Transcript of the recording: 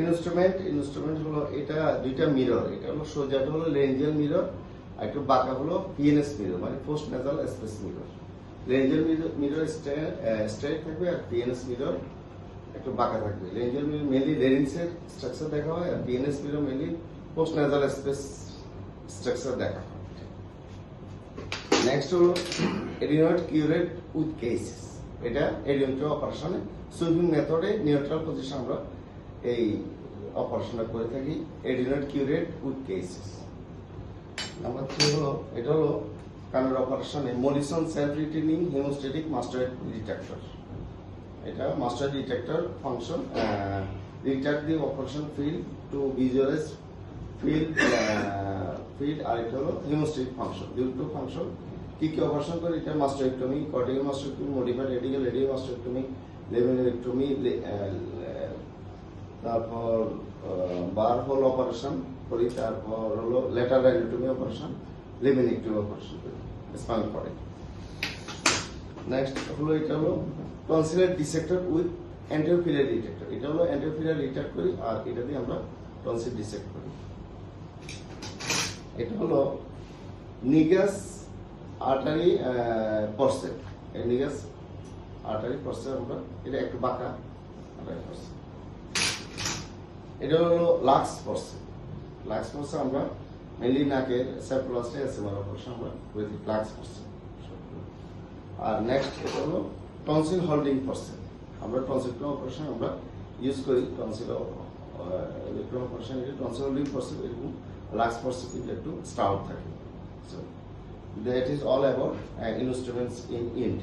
Instrument হলো এটা দুইটা মিরর, এটা হলো সোজাটা হলো লেঞ্জেল মিরর, আর একটু বাঁকা হলো পিএনএস মিরর, মানে post nasal space mirror. Laryngeal mirror straight থাকবে আর পিএনএস মিরর একটু বাঁকা থাকবে। লেঞ্জেল মিরর মেনলি লেরিংসের স্ট্রাকচার দেখা হয়, আর PNS mirror mainly post nasal space structure দেখা হয়। নেক্সট হলো এডিনয়েড কিউরেট উইথ কেসেস। এটা এডিনয়েড অপারেশনে সুইপিং মেথডে নিউট্রাল পজিশন আমরা এই অপারেশনটা করে থাকি, adenoid curette with cases. Number 3 হলো এটা হলো কানের অপারেশনে Mollison self retaining haemostatic mastoid retractor. এটা mastoid retractor function retract the operation field to visualize field, আর এটা হলো হেমোস্ট্যাটিক ফাংশন। দুটো ফাংশন কি কি অপারেশন করে, এটা মাস্টারেক্টমি, কর্টিক্যাল মাস্টারেক্টমি, মডিফাইড রেডিক্যাল মাস্টারেক্টমি, লেমিনেক্টমি, তারপর বার হোল অপারেশন করি, তারপর হলো ল্যাটারাল অ্যান্ডোটমি অপারেশন, লেমিনেক্টমি অপারেশন করি স্পাইনাল কর্ডে। নেক্সট হলো এটা হলো টনসিলার ডিসেক্টর উইথ অ্যান্টিওফিলিয়ার ডিটেক্টর। এটা হলো অ্যান্টিওফিলিয়ার ডিটেক্ট করি, আর এটা দিয়ে আমরা টনসিল ডিসেক্ট করি। এটা হলো নিগাস আর্টারি পরসেপ। এই নিগাস আর্টারি পরসেপ আমরা এটা একটু বাঁকা আর্টারি পরসেপ। এটা হলো লাক্স পরসেপ। লাক্স পরসেপ আমরা মেনলি নাকের সেপ্টোলাস্টে এসএমআর অপারেশন আমরা করে থাকি লাক্স পরসেপ। আর নেক্সট এটা হলো টনসিল হোল্ডিং পরসেপ। আমরা টনসিল অপারেশন আমরা ইউজ করি, tonsil operation tonsil holding forceps এরকম লাক্স পরসেপ কিন্তু একটু স্টাউট থাকে। So that is all about instruments in ENT.